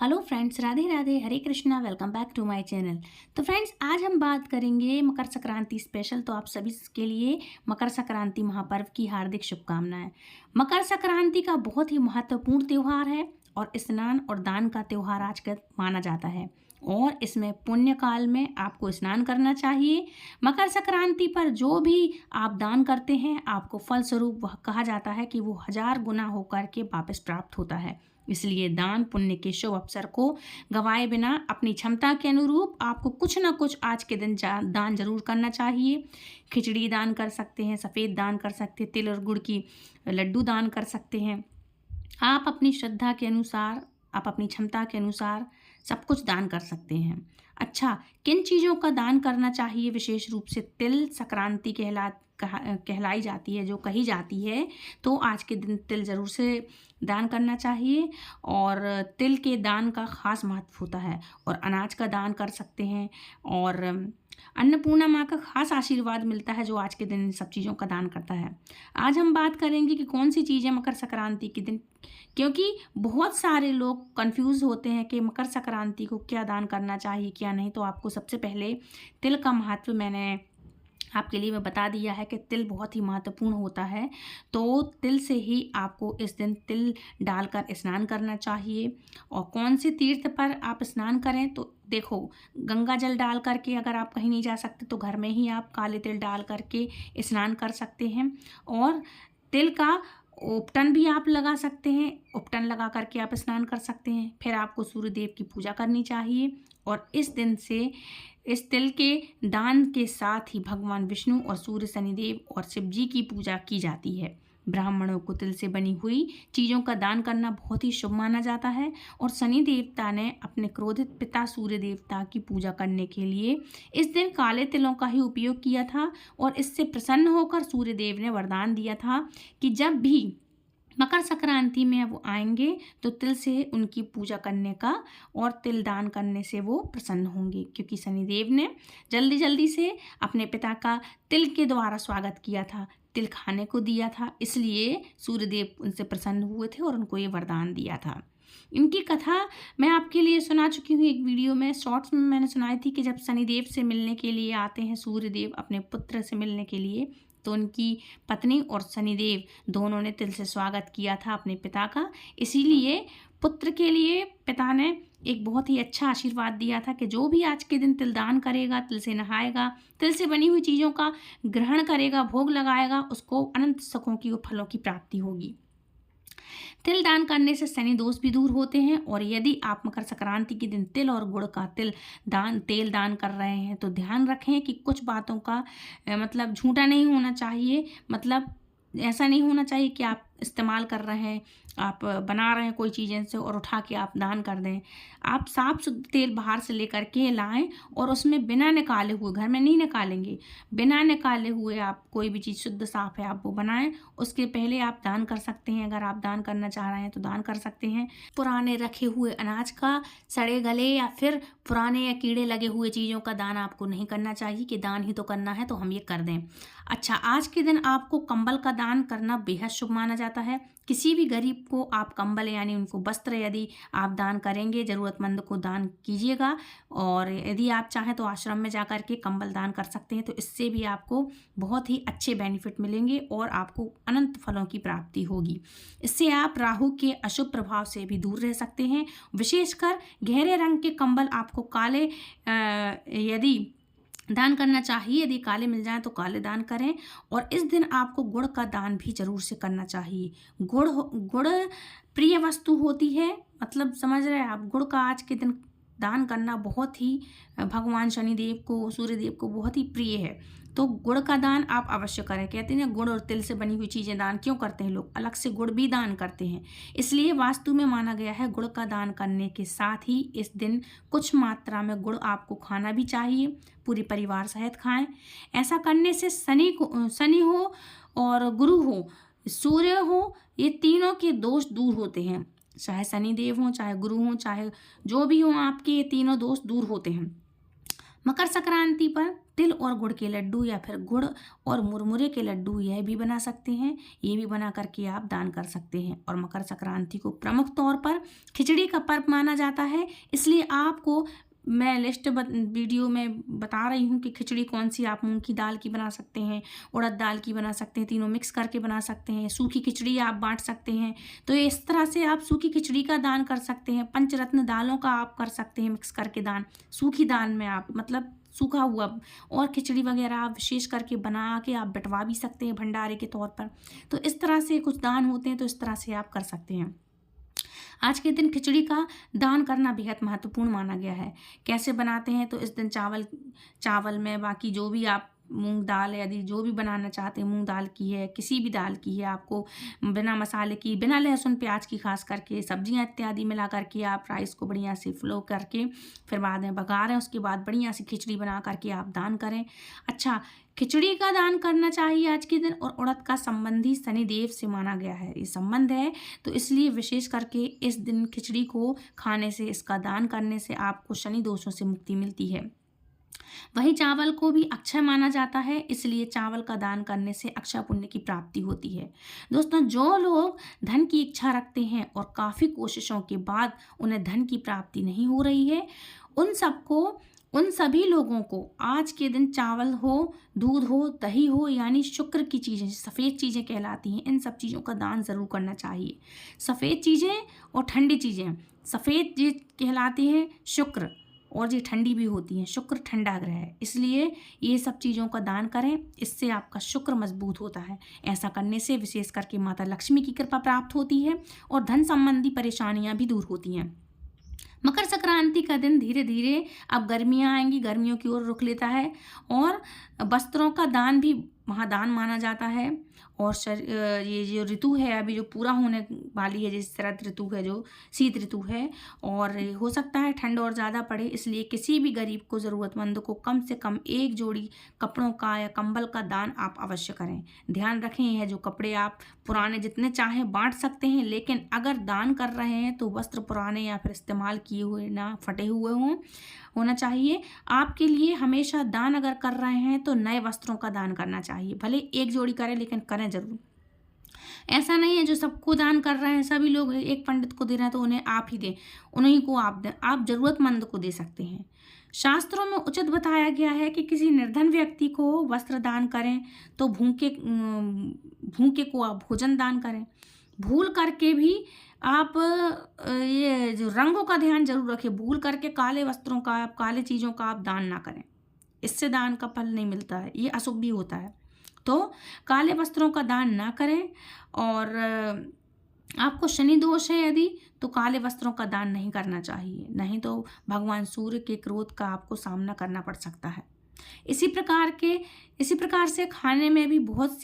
Hello friends, Radhe Radhe, Hare Krishna. Welcome back to my channel. तो friends, आज हम बात करेंगे मकर संक्रांति स्पेशल। तो आप सभी के लिए मकर संक्रांति महापर्व की हार्दिक शुभकामनाएं। मकर संक्रांति का बहुत ही महत्वपूर्ण त्यौहार है और स्नान और दान का त्यौहार आज का माना जाता है और इसमें पुण्य काल में आपको स्नान करना चाहिए। मकर संक्रांति पर जो भी आप दान करते हैं आपको फल स्वरूप वह कहा जाता है कि वो 1000 गुना होकर के वापस प्राप्त होता है। इसलिए दान पुण्य के शुभ अवसर को गंवाए बिना अपनी क्षमता के अनुरूप आपको कुछ ना कुछ आज के दिन दान जरूर करना चाहिए। खिचड़ी दान कर सकते हैं, सफ़ेद दान कर सकते हैं, तिल और गुड़ की लड्डू दान कर सकते हैं। आप अपनी श्रद्धा के अनुसार, आप अपनी क्षमता के अनुसार सब कुछ दान कर सकते हैं। अच्छा, किन चीज़ों का दान करना चाहिए? विशेष रूप से तिल संक्रांति कहलाई जाती है, जो कही जाती है, तो आज के दिन तिल ज़रूर से दान करना चाहिए और तिल के दान का ख़ास महत्व होता है। और अनाज का दान कर सकते हैं और अन्नपूर्णा माँ का खास आशीर्वाद मिलता है जो आज के दिन इन सब चीज़ों का दान करता है। आज हम बात करेंगे कि कौन सी चीज़ें मकर संक्रांति के दिन, क्योंकि बहुत सारे लोग कंफ्यूज होते हैं कि मकर संक्रांति को क्या दान करना चाहिए क्या नहीं। तो आपको सबसे पहले तिल का महत्व मैंने आपके लिए मैं बता दिया है कि तिल बहुत ही महत्वपूर्ण होता है। तो तिल से ही आपको इस दिन तिल डालकर स्नान करना चाहिए। और कौन से तीर्थ पर आप स्नान करें? तो देखो, गंगा जल डाल करके अगर आप कहीं नहीं जा सकते तो घर में ही आप काले तिल डाल करके स्नान कर सकते हैं। और तिल का उपटन भी आप लगा सकते हैं, उपटन लगा करके आप स्नान कर सकते हैं। फिर आपको सूर्य देव की पूजा करनी चाहिए और इस दिन से इस तिल के दान के साथ ही भगवान विष्णु और सूर्य शनिदेव और शिव जी की पूजा की जाती है। ब्राह्मणों को तिल से बनी हुई चीज़ों का दान करना बहुत ही शुभ माना जाता है और शनि देवता ने अपने क्रोधित पिता सूर्य देवता की पूजा करने के लिए इस दिन काले तिलों का ही उपयोग किया था और इससे प्रसन्न होकर सूर्य देव ने वरदान दिया था कि जब भी मकर संक्रांति में वो आएंगे तो तिल से उनकी पूजा करने का और तिल दान करने से वो प्रसन्न होंगे, क्योंकि शनिदेव ने जल्दी जल्दी से अपने पिता का तिल के द्वारा स्वागत किया था, तिल खाने को दिया था। इसलिए सूर्यदेव उनसे प्रसन्न हुए थे और उनको ये वरदान दिया था। इनकी कथा मैं आपके लिए सुना चुकी हूँ एक वीडियो में, शॉर्ट्स में मैंने सुनाई थी कि जब शनिदेव से मिलने के लिए आते हैं सूर्यदेव अपने पुत्र से मिलने के लिए, तो उनकी पत्नी और शनिदेव दोनों ने तिल से स्वागत किया था अपने पिता का। इसीलिए पुत्र के लिए पिता ने एक बहुत ही अच्छा आशीर्वाद दिया था कि जो भी आज के दिन तिल दान करेगा, तिल से नहाएगा, तिल से बनी हुई चीज़ों का ग्रहण करेगा, भोग लगाएगा, उसको अनंत सुखों की और फलों की प्राप्ति होगी। तिल दान करने से शनि दोष भी दूर होते हैं। और यदि आप मकर संक्रांति के दिन तिल और गुड़ का तेल दान कर रहे हैं तो ध्यान रखें कि कुछ बातों का मतलब झूठा नहीं होना चाहिए। मतलब ऐसा नहीं होना चाहिए कि आप इस्तेमाल कर रहे हैं, आप बना रहे हैं कोई चीज़ें से और उठा के आप दान कर दें। आप साफ शुद्ध तेल बाहर से लेकर के लाएं और उसमें बिना निकाले हुए, घर में नहीं निकालेंगे, बिना निकाले हुए आप कोई भी चीज़ शुद्ध साफ है आप वो बनाएं। उसके पहले आप दान कर सकते हैं। अगर आप दान करना चाह रहे हैं तो दान कर सकते हैं। पुराने रखे हुए अनाज का, सड़े गले या फिर पुराने या कीड़े लगे हुए चीज़ों का दान आपको नहीं करना चाहिए कि दान ही तो करना है तो हम ये कर दें। अच्छा, आज के दिन आपको कंबल का दान करना बेहद शुभ माना जाता है। किसी भी गरीब को आप कंबल यानी उनको वस्त्र यदि आप दान करेंगे, ज़रूरतमंद को दान कीजिएगा। और यदि आप चाहें तो आश्रम में जाकर के कंबल दान कर सकते हैं, तो इससे भी आपको बहुत ही अच्छे बेनिफिट मिलेंगे और आपको अनंत फलों की प्राप्ति होगी। इससे आप राहु के अशुभ प्रभाव से भी दूर रह सकते हैं। विशेषकर गहरे रंग के कंबल आपको काले यदि दान करना चाहिए, यदि काले मिल जाएं तो काले दान करें। और इस दिन आपको गुड़ का दान भी जरूर से करना चाहिए। गुड़ प्रिय वस्तु होती है, मतलब समझ रहे हैं आप, गुड़ का आज के दिन दान करना बहुत ही भगवान शनिदेव को, सूर्यदेव को बहुत ही प्रिय है। तो गुड़ का दान आप अवश्य करें। कहते हैं गुड़ और तिल से बनी हुई चीज़ें दान क्यों करते हैं लोग? अलग से गुड़ भी दान करते हैं। इसलिए वास्तु में माना गया है गुड़ का दान करने के साथ ही इस दिन कुछ मात्रा में गुड़ आपको खाना भी चाहिए, पूरे परिवार सहित खाएं। ऐसा करने से शनि हो और गुरु हो, सूर्य हो, ये तीनों के दोष दूर होते हैं। चाहे शनिदेव हो, चाहे गुरु हो, चाहे जो भी हो आपके, ये तीनों दोष दूर होते हैं। मकर संक्रांति पर तिल और गुड़ के लड्डू या फिर गुड़ और मुरमुरे के लड्डू यह भी बना सकते हैं। ये भी बना करके आप दान कर सकते हैं। और मकर संक्रांति को प्रमुख तौर पर खिचड़ी का पर्व माना जाता है, इसलिए आपको मैं वीडियो में बता रही हूँ कि खिचड़ी कौन सी आप मूंग की दाल की बना सकते हैं, उड़द दाल की बना सकते हैं, तीनों मिक्स करके बना सकते हैं। सूखी खिचड़ी आप बांट सकते हैं, तो इस तरह से आप सूखी खिचड़ी का दान कर सकते हैं। पंचरत्न दालों का आप कर सकते हैं मिक्स करके दान। सूखी दाल में आप मतलब सूखा हुआ और खिचड़ी वगैरह आप विशेष करके बना के आप बंटवा भी सकते हैं भंडारे के तौर पर। तो इस तरह से कुछ दान होते हैं, तो इस तरह से आप कर सकते हैं। आज के दिन खिचड़ी का दान करना बेहद महत्वपूर्ण माना गया है। कैसे बनाते हैं, तो इस दिन चावल में बाकी जो भी आप मूंग दाल यदि जो भी बनाना चाहते हैं, मूंग दाल की है, किसी भी दाल की है, आपको बिना मसाले की, बिना लहसुन प्याज की, खास करके सब्जियां इत्यादि मिला करके आप राइस को बढ़िया से फ्लो करके फिर बाद में बघारें, उसके बाद बढ़िया सी खिचड़ी बना करके आप दान करें। अच्छा, खिचड़ी का दान करना चाहिए आज के दिन। और उड़द का संबंधी शनिदेव से माना गया है, ये संबंध है, तो इसलिए विशेष करके इस दिन खिचड़ी को खाने से, इसका दान करने से आपको शनि दोषों से मुक्ति मिलती है। वहीं चावल को भी अक्षय माना जाता है, इसलिए चावल का दान करने से अक्षय पुण्य की प्राप्ति होती है। दोस्तों, जो लोग धन की इच्छा रखते हैं और काफ़ी कोशिशों के बाद उन्हें धन की प्राप्ति नहीं हो रही है, उन सभी लोगों को आज के दिन चावल हो, दूध हो, दही हो, यानी शुक्र की चीज़ें, सफ़ेद चीज़ें कहलाती हैं, इन सब चीज़ों का दान ज़रूर करना चाहिए। सफ़ेद चीज़ें और ठंडी चीज़ें, सफ़ेद ये कहलाती हैं शुक्र, और ये ठंडी भी होती हैं। शुक्र ठंडा ग्रह है, इसलिए ये सब चीज़ों का दान करें, इससे आपका शुक्र मजबूत होता है। ऐसा करने से विशेष करके माता लक्ष्मी की कृपा प्राप्त होती है और धन संबंधी परेशानियां भी दूर होती हैं। मकर संक्रांति का दिन धीरे धीरे अब गर्मियाँ आएंगी, गर्मियों की ओर रुख लेता है और वस्त्रों का दान भी महादान माना जाता है। और ये जो ऋतु है अभी जो पूरा होने वाली है, जैसे शरद ऋतु है, जो शीत ऋतु है, और हो सकता है ठंड और ज़्यादा पड़े, इसलिए किसी भी गरीब को, ज़रूरतमंद को कम से कम एक जोड़ी कपड़ों का या कंबल का दान आप अवश्य करें। ध्यान रखें, यह जो कपड़े आप पुराने जितने चाहें बांट सकते हैं, लेकिन अगर दान कर रहे हैं तो वस्त्र पुराने या फिर इस्तेमाल किए हुए ना, फटे हुए होना चाहिए। आपके लिए हमेशा दान अगर कर रहे हैं तो नए वस्त्रों का दान करना चाहिए, भले एक जोड़ी करें लेकिन करें जरूर। ऐसा नहीं है जो सबको दान कर रहे हैं, सभी लोग एक पंडित को दे रहे हैं तो उन्हें आप ही दें, उन्हीं को आप दें, आप ज़रूरतमंद को दे सकते हैं। शास्त्रों में उचित बताया गया है कि किसी निर्धन व्यक्ति को वस्त्र दान करें तो भूखे को आप भोजन दान करें। भूल करके भी आप ये जो रंगों का ध्यान जरूर रखें, भूल करके काले वस्त्रों का, काले चीज़ों का आप दान ना करें, इससे दान का फल नहीं मिलता है, ये अशुभ भी होता है। तो काले वस्त्रों का दान ना करें। और आपको शनि दोष है यदि, तो काले वस्त्रों का दान नहीं करना चाहिए, नहीं तो भगवान सूर्य के क्रोध का आपको सामना करना पड़ सकता है। इसी प्रकार से खाने में भी बहुत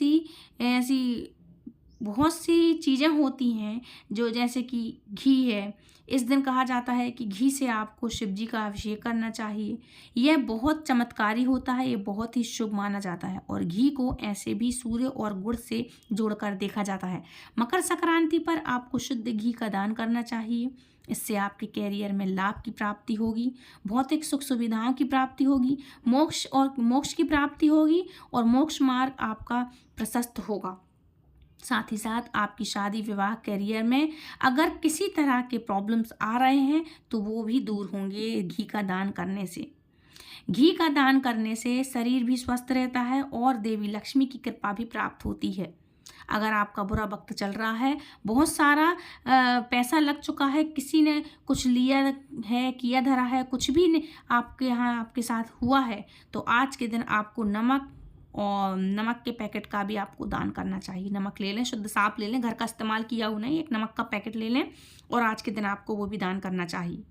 सी चीज़ें होती हैं, जो जैसे कि घी है। इस दिन कहा जाता है कि घी से आपको शिव जी का अभिषेक करना चाहिए, यह बहुत चमत्कारी होता है, ये बहुत ही शुभ माना जाता है। और घी को ऐसे भी सूर्य और गुड़ से जोड़कर देखा जाता है। मकर संक्रांति पर आपको शुद्ध घी का दान करना चाहिए, इससे आपके कैरियर में लाभ की प्राप्ति होगी, भौतिक सुख सुविधाओं की प्राप्ति होगी, मोक्ष की प्राप्ति होगी और मोक्ष मार्ग आपका प्रशस्त होगा। साथ ही साथ आपकी शादी विवाह करियर में अगर किसी तरह के प्रॉब्लम्स आ रहे हैं तो वो भी दूर होंगे घी का दान करने से। घी का दान करने से शरीर भी स्वस्थ रहता है और देवी लक्ष्मी की कृपा भी प्राप्त होती है। अगर आपका बुरा वक्त चल रहा है, बहुत सारा पैसा लग चुका है, किसी ने कुछ लिया है, किया धरा है, कुछ भी आपके यहाँ आपके साथ हुआ है, तो आज के दिन आपको नमक के पैकेट का भी आपको दान करना चाहिए। नमक ले लें, शुद्ध साफ ले लें, घर का इस्तेमाल किया हुआ नहीं, एक नमक का पैकेट ले लें और आज के दिन आपको वो भी दान करना चाहिए।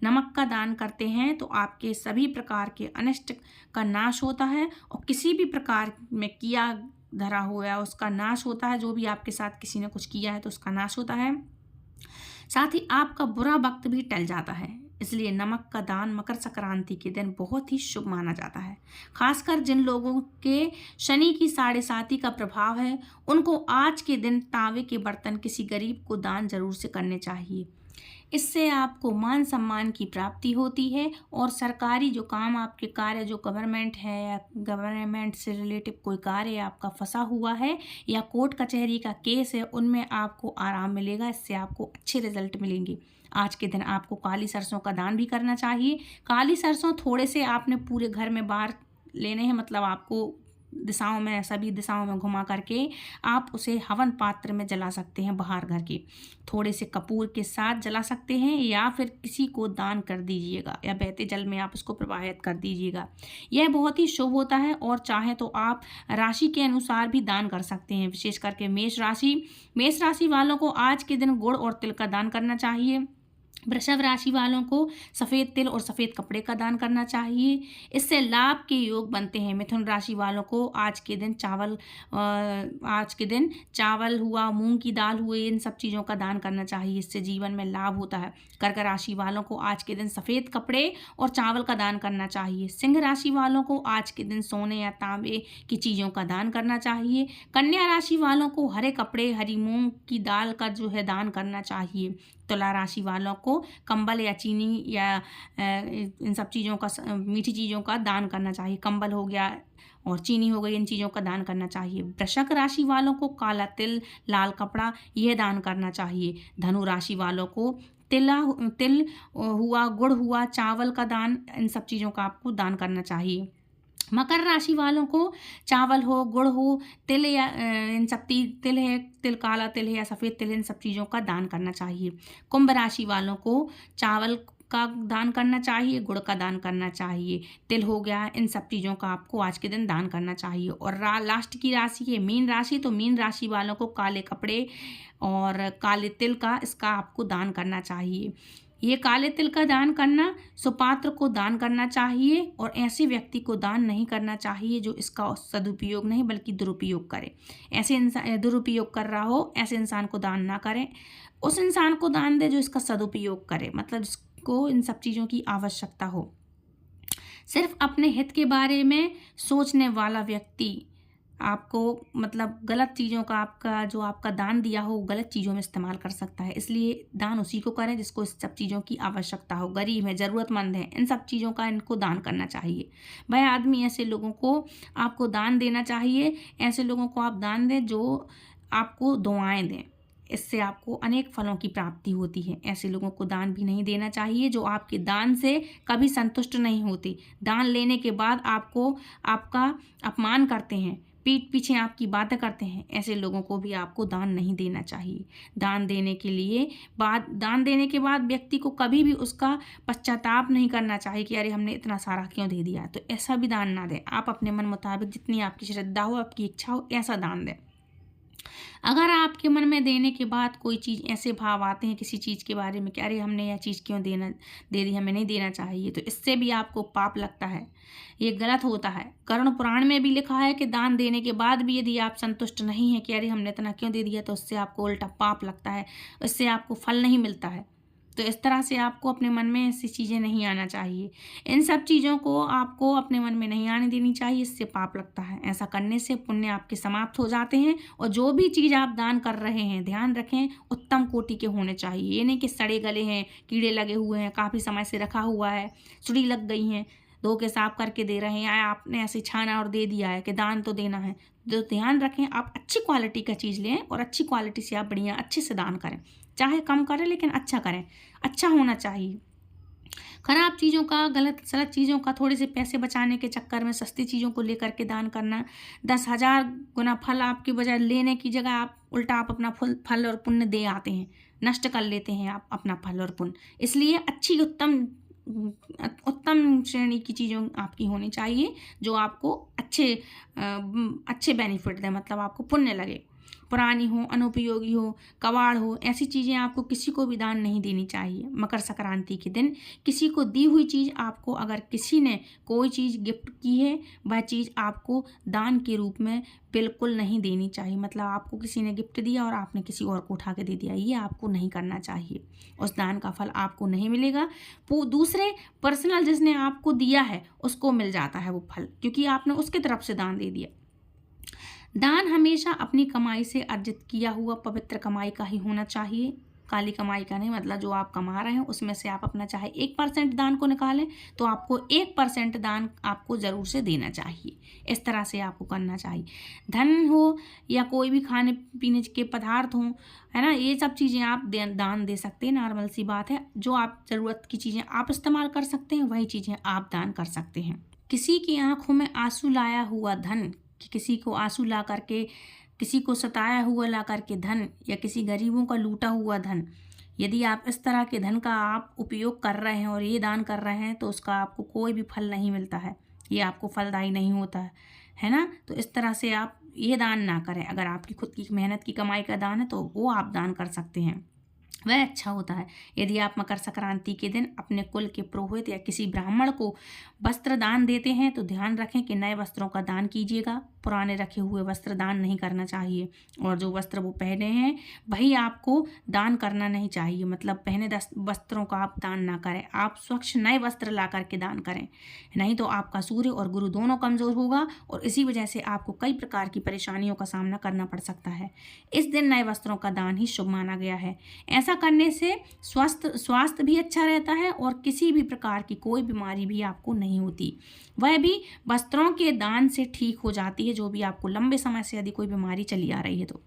नमक का दान करते हैं तो आपके सभी प्रकार के अनिष्ट का नाश होता है और किसी भी प्रकार में किया धरा हुआ उसका नाश होता है। जो भी आपके साथ किसी ने कुछ किया है तो उसका नाश होता है। साथ ही आपका बुरा वक्त भी टल जाता है, इसलिए नमक का दान मकर संक्रांति के दिन बहुत ही शुभ माना जाता है। खासकर जिन लोगों के शनि की 7.5 का प्रभाव है, उनको आज के दिन तांबे के बर्तन किसी गरीब को दान जरूर से करने चाहिए। इससे आपको मान सम्मान की प्राप्ति होती है और सरकारी जो काम आपके कार्य जो गवर्नमेंट है या गवर्नमेंट से रिलेटिव कोई कार्य आपका फंसा हुआ है या कोर्ट कचहरी का केस है, उनमें आपको आराम मिलेगा। इससे आपको अच्छे रिजल्ट मिलेंगे। आज के दिन आपको काली सरसों का दान भी करना चाहिए। काली सरसों थोड़े से आपने पूरे घर में बाहर लेने हैं, मतलब आपको दिशाओं में, सभी दिशाओं में घुमा करके आप उसे हवन पात्र में जला सकते हैं। बाहर घर के थोड़े से कपूर के साथ जला सकते हैं या फिर किसी को दान कर दीजिएगा या बहते जल में आप उसको प्रवाहित कर दीजिएगा। यह बहुत ही शुभ होता है। और चाहे तो आप राशि के अनुसार भी दान कर सकते हैं। विशेष करके मेष राशि वालों को आज के दिन गुड़ और तिल का दान करना चाहिए। वृषभ राशि वालों को सफ़ेद तिल और सफ़ेद कपड़े का दान करना चाहिए। इससे लाभ के योग बनते हैं। मिथुन राशि वालों को आज के दिन चावल हुआ, मूंग की दाल हुई, इन सब चीज़ों का दान करना चाहिए। इससे जीवन में लाभ होता है। कर्क राशि वालों को आज के दिन सफ़ेद कपड़े और चावल का दान करना चाहिए। सिंह राशि वालों को आज के दिन सोने या तांबे की चीज़ों का दान करना चाहिए। कन्या राशि वालों को हरे कपड़े, हरी मूंग की दाल का जो है दान करना चाहिए। तुला राशि वालों को कंबल या चीनी या इन सब चीज़ों का, मीठी चीज़ों का दान करना चाहिए। कंबल हो गया और चीनी हो गई, इन चीज़ों का दान करना चाहिए। वृश्चिक राशि वालों को काला तिल, लाल कपड़ा यह दान करना चाहिए। धनु राशि वालों को तिल हुआ, गुड़ हुआ, चावल का दान, इन सब चीज़ों का आपको दान करना चाहिए। मकर राशि वालों को चावल हो, गुड़ हो, तिल या इन सब तिल है, तिल काला तिल है या सफ़ेद तिल, इन सब चीज़ों का दान करना चाहिए। कुंभ राशि वालों को चावल का दान करना चाहिए, गुड़ का दान करना चाहिए, तिल हो गया, इन सब चीज़ों का आपको आज के दिन दान करना चाहिए। और लास्ट की राशि है मीन राशि। तो मीन राशि वालों को काले कपड़े और काले तिल का, इसका आपको दान करना चाहिए। ये काले तिल का दान करना सुपात्र को दान करना चाहिए और ऐसे व्यक्ति को दान नहीं करना चाहिए जो इसका सदुपयोग नहीं बल्कि दुरुपयोग करे। ऐसे इंसान दुरुपयोग कर रहा हो, ऐसे इंसान को दान ना करें। उस इंसान को दान दे जो इसका सदुपयोग करे, मतलब जिसको इन सब चीज़ों की आवश्यकता हो। सिर्फ अपने हित के बारे में सोचने वाला व्यक्ति आपको, मतलब गलत चीज़ों का आपका दान दिया हो गलत चीज़ों में इस्तेमाल कर सकता है। इसलिए दान उसी को करें जिसको इस सब चीज़ों की आवश्यकता हो। गरीब है, ज़रूरतमंद है, इन सब चीज़ों का इनको दान करना चाहिए। वह आदमी, ऐसे लोगों को आपको दान देना चाहिए। ऐसे लोगों को आप दान दें जो आपको दुआएं दें। इससे आपको अनेक फलों की प्राप्ति होती है। ऐसे लोगों को दान भी नहीं देना चाहिए जो आपके दान से कभी संतुष्ट नहीं होते। दान लेने के बाद आपका अपमान करते हैं, पीठ पीछे आपकी बातें करते हैं। ऐसे लोगों को भी आपको दान नहीं देना चाहिए। दान देने के बाद व्यक्ति को कभी भी उसका पश्चाताप नहीं करना चाहिए कि अरे हमने इतना सारा क्यों दे दिया। तो ऐसा भी दान ना दें। आप अपने मन मुताबिक जितनी आपकी श्रद्धा हो, आपकी इच्छा हो, ऐसा दान दें। अगर आपके मन में देने के बाद कोई चीज़, ऐसे भाव आते हैं किसी चीज़ के बारे में कि अरे हमने यह चीज़ क्यों दे दी, हमें नहीं देना चाहिए, तो इससे भी आपको पाप लगता है। ये गलत होता है। कर्ण पुराण में भी लिखा है कि दान देने के बाद भी यदि आप संतुष्ट नहीं हैं कि अरे हमने इतना क्यों दे दिया, तो उससे आपको उल्टा पाप लगता है, इससे आपको फल नहीं मिलता है। तो इस तरह से आपको अपने मन में ऐसी चीज़ें नहीं आना चाहिए। इन सब चीज़ों को आपको अपने मन में नहीं आने देनी चाहिए, इससे पाप लगता है। ऐसा करने से पुण्य आपके समाप्त हो जाते हैं। और जो भी चीज़ आप दान कर रहे हैं, ध्यान रखें उत्तम कोटि के होने चाहिए। ये नहीं कि सड़े गले हैं, कीड़े लगे हुए हैं, काफ़ी समय से रखा हुआ है, सुड़ी लग गई हैं, धो के साफ करके दे रहे हैं, या आपने ऐसे छाना और दे दिया है कि दान तो देना है। तो ध्यान रखें, आप अच्छी क्वालिटी का चीज़ लें और अच्छी क्वालिटी से आप बढ़िया अच्छे से दान करें। चाहे कम करें लेकिन अच्छा करें, अच्छा होना चाहिए। खराब चीज़ों का, गलत चीज़ों का, थोड़े से पैसे बचाने के चक्कर में सस्ती चीज़ों को लेकर के दान करना 10,000 गुना फल आपके बजाय लेने की जगह आप उल्टा अपना फल और पुण्य दे आते हैं, नष्ट कर लेते हैं आप अपना फल और पुण्य। इसलिए अच्छी उत्तम श्रेणी की चीज़ों आपकी होनी चाहिए जो आपको अच्छे बेनिफिट दें, मतलब आपको पुण्य लगे। पुरानी हो, अनुपयोगी हो, कबाड़ हो, ऐसी चीज़ें आपको किसी को भी दान नहीं देनी चाहिए। मकर संक्रांति के दिन किसी को दी हुई चीज़ आपको, अगर किसी ने कोई चीज़ गिफ्ट की है, वह चीज़ आपको दान के रूप में बिल्कुल नहीं देनी चाहिए। मतलब आपको किसी ने गिफ्ट दिया और आपने किसी और को उठा के दे दिया, ये आपको नहीं करना चाहिए। उस दान का फल आपको नहीं मिलेगा, वो दूसरे पर्सनल जिसने आपको दिया है उसको मिल जाता है वो फल, क्योंकि आपने उसके तरफ से दान दे दिया। दान हमेशा अपनी कमाई से अर्जित किया हुआ पवित्र कमाई का ही होना चाहिए। काली कमाई का नहीं, मतलब जो आप कमा रहे हैं उसमें से आप अपना चाहे 1% दान को निकालें तो आपको 1% दान आपको ज़रूर से देना चाहिए। इस तरह से आपको करना चाहिए। धन हो या कोई भी खाने पीने के पदार्थ हों, है ना, ये सब चीज़ें आप दान दे सकते हैं, नॉर्मल सी बात है। जो आप ज़रूरत की चीज़ें आप इस्तेमाल कर सकते हैं वही चीज़ें आप दान कर सकते हैं। किसी की आंखों में आंसू लाया हुआ धन, कि किसी को आंसू ला करके, किसी को सताया हुआ ला करके धन, या किसी गरीबों का लूटा हुआ धन, यदि आप इस तरह के धन का आप उपयोग कर रहे हैं और ये दान कर रहे हैं तो उसका आपको कोई भी फल नहीं मिलता है, ये आपको फलदायी नहीं होता है ना। तो इस तरह से आप ये दान ना करें। अगर आपकी खुद की मेहनत की कमाई का दान है तो वो आप दान कर सकते हैं, वह अच्छा होता है। यदि आप मकर संक्रांति के दिन अपने कुल के पुरोहित या किसी ब्राह्मण को वस्त्र दान देते हैं तो ध्यान रखें कि नए वस्त्रों का दान कीजिएगा, पुराने रखे हुए वस्त्र दान नहीं करना चाहिए। और जो वस्त्र वो पहने हैं वही आपको दान करना नहीं चाहिए, मतलब पहने वस्त्रों का आप दान ना करें, आप स्वच्छ नए वस्त्र ला करके दान करें, नहीं तो आपका सूर्य और गुरु दोनों कमज़ोर होगा और इसी वजह से आपको कई प्रकार की परेशानियों का सामना करना पड़ सकता है। इस दिन नए वस्त्रों का दान ही शुभ माना गया है। ऐसा करने से स्वास्थ्य भी अच्छा रहता है और किसी भी प्रकार की कोई बीमारी भी आपको नहीं होती, वह भी वस्त्रों के दान से ठीक हो जाती है। जो भी आपको लंबे समय से यदि कोई बीमारी चली आ रही है तो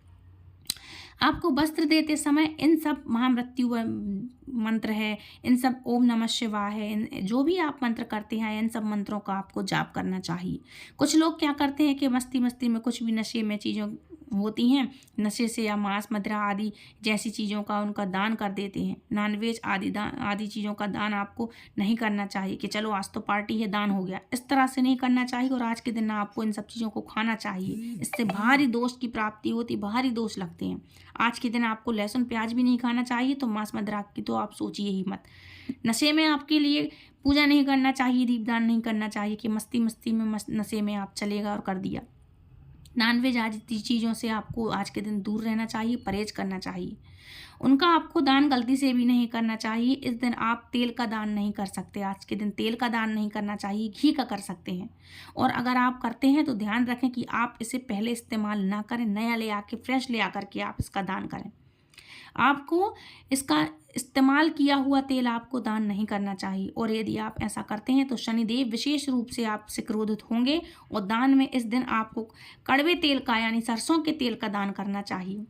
आपको वस्त्र देते समय इन सब महामृत्यु मंत्र है, इन सब ओम नमः शिवाय है, इन जो भी आप मंत्र करते हैं इन सब मंत्रों का आपको जाप करना चाहिए। कुछ लोग क्या करते हैं कि मस्ती मस्ती में कुछ भी नशे में चीज़ों होती हैं, नशे से या मांस मदिरा आदि जैसी चीज़ों का उनका दान कर देते हैं। नॉनवेज आदि चीज़ों का दान आपको नहीं करना चाहिए कि चलो आज तो पार्टी है दान हो गया, इस तरह से नहीं करना चाहिए। और आज के दिन आपको इन सब चीज़ों को खाना चाहिए, इससे भारी दोष की प्राप्ति होती, भारी दोष लगते हैं। आज के दिन आपको लहसुन प्याज भी नहीं खाना चाहिए, तो मांस मदिरा की तो आप सोचिए ही मत। नशे में आपके लिए पूजा नहीं करना चाहिए, दीपदान नहीं करना चाहिए कि मस्ती मस्ती में नशे में आप चलेगा और कर दिया। नॉनवेज आदि चीज़ों से आपको आज के दिन दूर रहना चाहिए, परहेज करना चाहिए। उनका आपको दान गलती से भी नहीं करना चाहिए। इस दिन आप तेल का दान नहीं कर सकते, आज के दिन तेल का दान नहीं करना चाहिए, घी का कर सकते हैं। और अगर आप करते हैं तो ध्यान रखें कि आप इसे पहले इस्तेमाल ना करें, नया ले आके फ्रेश ले आकर के आप इसका दान करें। आपको इसका इस्तेमाल किया हुआ तेल आपको दान नहीं करना चाहिए, और यदि आप ऐसा करते हैं तो शनिदेव विशेष रूप से आपसे क्रोधित होंगे। और दान में इस दिन आपको कड़वे तेल का यानी सरसों के तेल का दान करना चाहिए।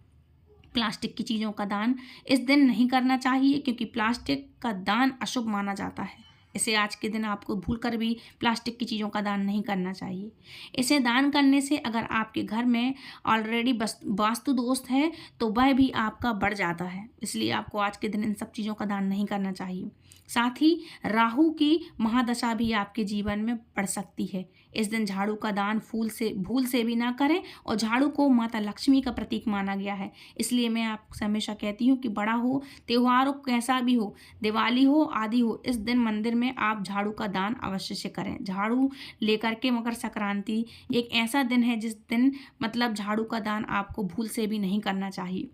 प्लास्टिक की चीज़ों का दान इस दिन नहीं करना चाहिए, क्योंकि प्लास्टिक का दान अशुभ माना जाता है। इसे आज के दिन आपको भूलकर भी प्लास्टिक की चीज़ों का दान नहीं करना चाहिए। इसे दान करने से अगर आपके घर में ऑलरेडी वास्तु दोष है तो वह भी आपका बढ़ जाता है, इसलिए आपको आज के दिन इन सब चीज़ों का दान नहीं करना चाहिए। साथ ही राहु की महादशा भी आपके जीवन में पड़ सकती है। इस दिन झाड़ू का दान भूल से भी ना करें, और झाड़ू को माता लक्ष्मी का प्रतीक माना गया है, इसलिए मैं आपसे हमेशा कहती हूँ कि बड़ा हो त्यौहार हो कैसा भी हो, दिवाली हो आदि हो, इस दिन मंदिर में आप झाड़ू का दान अवश्य से करें। झाड़ू लेकर के मकर संक्रांति एक ऐसा दिन है जिस दिन मतलब झाड़ू का दान आपको भूल से भी नहीं करना चाहिए।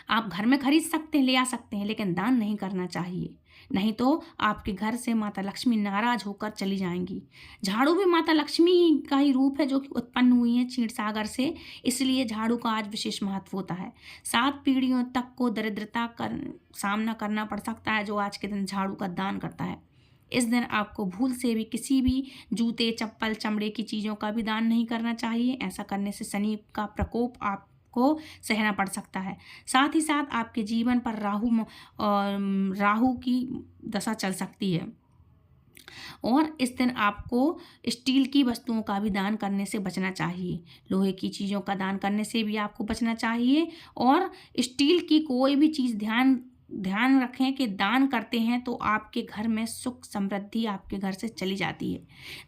आप घर में खरीद सकते हैं, ले आ सकते हैं, लेकिन दान नहीं करना चाहिए, नहीं तो आपके घर से माता लक्ष्मी नाराज होकर चली जाएंगी। झाड़ू भी माता लक्ष्मी का ही रूप है जो कि उत्पन्न हुई है क्षीर सागर से, इसलिए झाड़ू का आज विशेष महत्व होता है। 7 पीढ़ियों तक को दरिद्रता का सामना करना पड़ सकता है जो आज के दिन झाड़ू का दान करता है। इस दिन आपको भूल से भी किसी भी जूते चप्पल चमड़े की चीज़ों का भी दान नहीं करना चाहिए। ऐसा करने से शनि का प्रकोप आप को सहना पड़ सकता है। साथ ही साथ आपके जीवन पर राहु की दशा चल सकती है, और इस दिन आपको स्टील की वस्तुओं का भी दान करने से बचना चाहिए। लोहे की चीज़ों का दान करने से भी आपको बचना चाहिए, और स्टील की कोई भी चीज़ ध्यान रखें कि दान करते हैं तो आपके घर में सुख समृद्धि आपके घर से चली जाती है।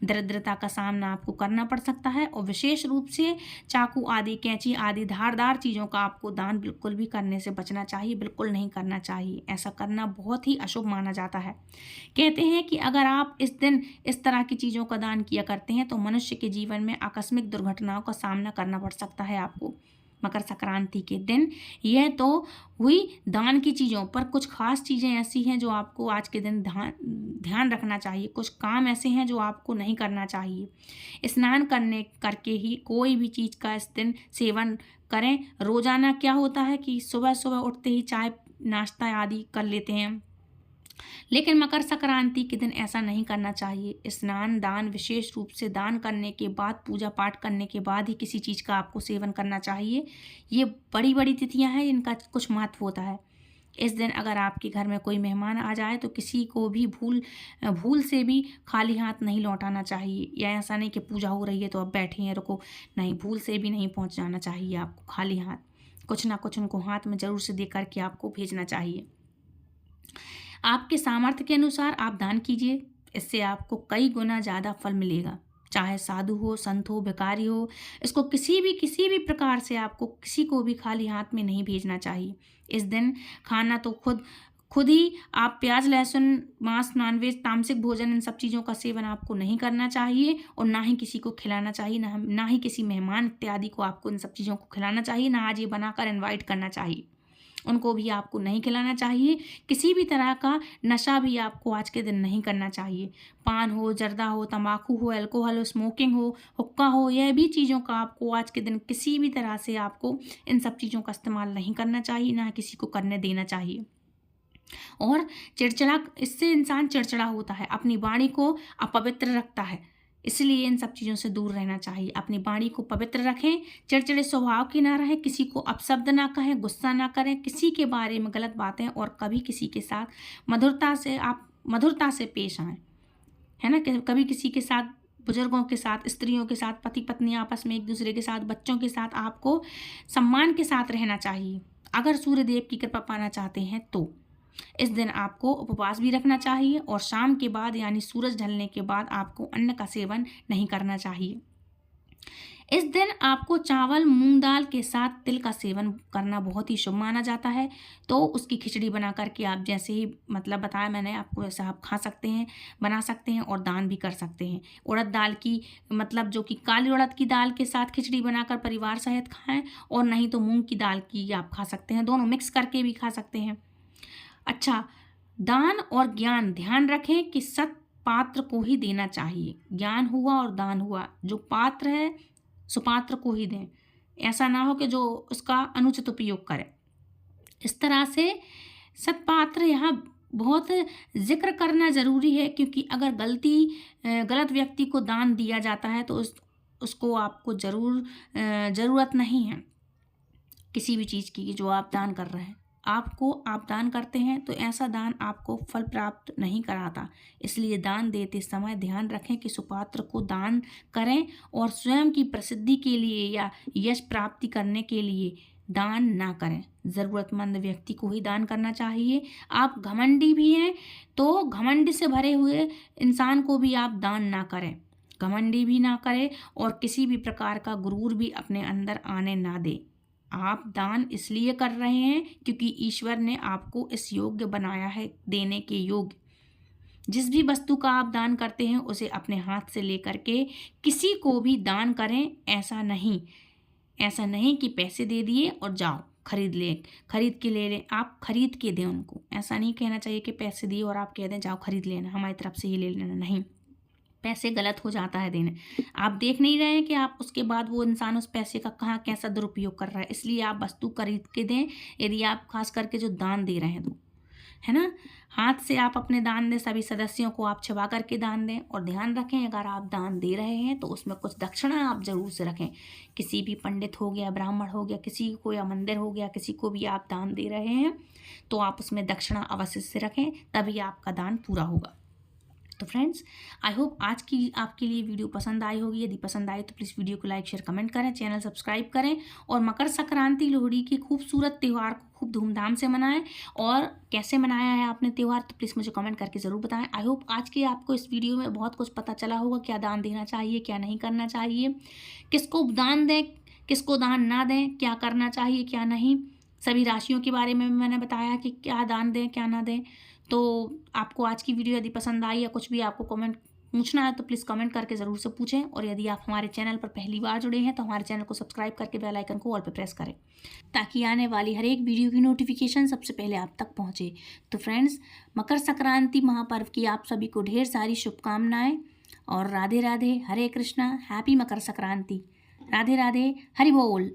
दरिद्रता का सामना आपको करना पड़ सकता है, और विशेष रूप से चाकू आदि कैंची आदि धारदार चीज़ों का आपको दान बिल्कुल भी करने से बचना चाहिए, बिल्कुल नहीं करना चाहिए। ऐसा करना बहुत ही अशुभ माना जाता है। कहते हैं कि अगर आप इस दिन इस तरह की चीज़ों का दान किया करते हैं तो मनुष्य के जीवन में आकस्मिक दुर्घटनाओं का सामना करना पड़ सकता है आपको। मकर संक्रांति के दिन। यह तो हुई दान की चीज़ों पर। कुछ खास चीज़ें ऐसी हैं जो आपको आज के दिन ध्यान रखना चाहिए। कुछ काम ऐसे हैं जो आपको नहीं करना चाहिए। स्नान करके ही कोई भी चीज़ का इस दिन सेवन करें। रोज़ाना क्या होता है कि सुबह सुबह उठते ही चाय नाश्ता आदि कर लेते हैं, लेकिन मकर संक्रांति के दिन ऐसा नहीं करना चाहिए। स्नान दान, विशेष रूप से दान करने के बाद, पूजा पाठ करने के बाद ही किसी चीज़ का आपको सेवन करना चाहिए। ये बड़ी बड़ी तिथियां हैं, इनका कुछ महत्व होता है। इस दिन अगर आपके घर में कोई मेहमान आ जाए तो किसी को भी भूल से भी खाली हाथ नहीं लौटाना चाहिए। या ऐसा नहीं कि पूजा हो रही है तो अब बैठे हैं रुको, नहीं, भूल से भी नहीं पहुंच जाना चाहिए आपको खाली हाथ। कुछ ना कुछ उनको हाथ में जरूर से दे करके आपको भेजना चाहिए। आपके सामर्थ्य के अनुसार आप दान कीजिए, इससे आपको कई गुना ज़्यादा फल मिलेगा। चाहे साधु हो, संत हो, भिखारी हो, इसको किसी भी प्रकार से आपको किसी को भी खाली हाथ में नहीं भेजना चाहिए। इस दिन खाना तो खुद ही आप प्याज, लहसुन, मांस, नॉनवेज, तामसिक भोजन, इन सब चीज़ों का सेवन आपको नहीं करना चाहिए और ना ही किसी को खिलाना चाहिए, ना ही किसी मेहमान इत्यादि को आपको इन सब चीज़ों को खिलाना चाहिए। ना आज ये बनाकर इनवाइट करना चाहिए, उनको भी आपको नहीं खिलाना चाहिए। किसी भी तरह का नशा भी आपको आज के दिन नहीं करना चाहिए। पान हो, जर्दा हो, तंबाकू हो, अल्कोहल हो, स्मोकिंग हो, हुक्का हो, यह भी चीज़ों का आपको आज के दिन किसी भी तरह से आपको इन सब चीज़ों का इस्तेमाल नहीं करना चाहिए, ना किसी को करने देना चाहिए। और इससे इंसान चिड़चिड़ा होता है, अपनी वाणी को अपवित्र रखता है, इसलिए इन सब चीज़ों से दूर रहना चाहिए। अपनी वाणी को पवित्र रखें, चिड़चिड़े स्वभाव की ना रहें, किसी को अपशब्द ना कहें, गुस्सा ना करें, किसी के बारे में गलत बातें, और कभी किसी के साथ मधुरता से पेश आएँ, है ना। कभी किसी के साथ, बुजुर्गों के साथ, स्त्रियों के साथ, पति पत्नी आपस में एक दूसरे के साथ, बच्चों के साथ आपको सम्मान के साथ रहना चाहिए। अगर सूर्यदेव की कृपा पाना चाहते हैं तो इस दिन आपको उपवास भी रखना चाहिए और शाम के बाद यानी सूरज ढलने के बाद आपको अन्न का सेवन नहीं करना चाहिए। इस दिन आपको चावल, मूंग दाल के साथ तिल का सेवन करना बहुत ही शुभ माना जाता है। तो उसकी खिचड़ी बना करके आप, जैसे ही मतलब बताया मैंने आपको, ऐसा आप खा सकते हैं, बना सकते हैं और दान भी कर सकते हैं। उड़द दाल की, मतलब जो कि काली उड़द की दाल के साथ खिचड़ी बनाकर परिवार सहित खाएं, और नहीं तो मूंग की दाल की आप खा सकते हैं, दोनों मिक्स करके भी खा सकते हैं। अच्छा, दान और ज्ञान, ध्यान रखें कि सत पात्र को ही देना चाहिए। ज्ञान हुआ और दान हुआ, जो पात्र है सुपात्र को ही दें। ऐसा ना हो कि जो उसका अनुचित उपयोग करे। इस तरह से सत्पात्र यहाँ बहुत जिक्र करना ज़रूरी है, क्योंकि अगर गलत व्यक्ति को दान दिया जाता है तो उसको आपको ज़रूरत नहीं है किसी भी चीज़ की जो आप दान कर रहे हैं। आप दान करते हैं तो ऐसा दान आपको फल प्राप्त नहीं कराता। इसलिए दान देते समय ध्यान रखें कि सुपात्र को दान करें और स्वयं की प्रसिद्धि के लिए या यश प्राप्ति करने के लिए दान ना करें। ज़रूरतमंद व्यक्ति को ही दान करना चाहिए। आप घमंडी भी हैं तो घमंड से भरे हुए इंसान को भी आप दान ना करें, घमंडी भी ना करें, और किसी भी प्रकार का गुरूर भी अपने अंदर आने ना दें। आप दान इसलिए कर रहे हैं क्योंकि ईश्वर ने आपको इस योग्य बनाया है, देने के योग्य। जिस भी वस्तु का आप दान करते हैं उसे अपने हाथ से लेकर के किसी को भी दान करें। ऐसा नहीं कि पैसे दे दिए और जाओ खरीद के ले लें, आप खरीद के दें उनको। ऐसा नहीं कहना चाहिए कि पैसे दिए और आप कह दें जाओ खरीद लेना, हमारी तरफ से ये ले लेना, नहीं, पैसे गलत हो जाता है देने। आप देख नहीं रहे हैं कि आप उसके बाद वो इंसान उस पैसे का कहाँ कैसा दुरुपयोग कर रहा है, इसलिए आप वस्तु खरीद के दें यदि आप खास करके जो दान दे रहे हैं तो, है ना। हाथ से आप अपने दान दें, सभी सदस्यों को आप छिपा करके दान दें। और ध्यान रखें अगर आप दान दे रहे हैं तो उसमें कुछ दक्षिणा आप जरूर से रखें। किसी भी पंडित हो गया, ब्राह्मण हो गया, किसी को, या मंदिर हो गया, किसी को भी आप दान दे रहे हैं तो आप उसमें दक्षिणा अवश्य से रखें, तभी आपका दान पूरा होगा। तो फ्रेंड्स, आई होप आज की आपके लिए वीडियो पसंद आई होगी। यदि पसंद आई तो प्लीज़ वीडियो को लाइक, शेयर, कमेंट करें, चैनल सब्सक्राइब करें, और मकर संक्रांति, लोहड़ी के खूबसूरत त्यौहार को खूब धूमधाम से मनाएं। और कैसे मनाया है आपने त्यौहार तो प्लीज़ मुझे कमेंट करके ज़रूर बताएं। आई होप आज के आपको इस वीडियो में बहुत कुछ पता चला होगा, क्या दान देना चाहिए, क्या नहीं करना चाहिए, किसको दान दें, किसको दान ना दें, क्या करना चाहिए, क्या नहीं। सभी राशियों के बारे में मैंने बताया कि क्या दान दें, क्या ना दें। तो आपको आज की वीडियो यदि पसंद आई या कुछ भी आपको कमेंट पूछना है तो प्लीज़ कमेंट करके ज़रूर से पूछें। और यदि आप हमारे चैनल पर पहली बार जुड़े हैं तो हमारे चैनल को सब्सक्राइब करके बेल आइकन को ऑल पे प्रेस करें, ताकि आने वाली हर एक वीडियो की नोटिफिकेशन सबसे पहले आप तक पहुंचे। तो फ्रेंड्स, मकर संक्रांति महापर्व की आप सभी को ढेर सारी शुभकामनाएं और राधे राधे, हरे कृष्णा, हैप्पी मकर संक्रांति, राधे राधे, हरि बोल।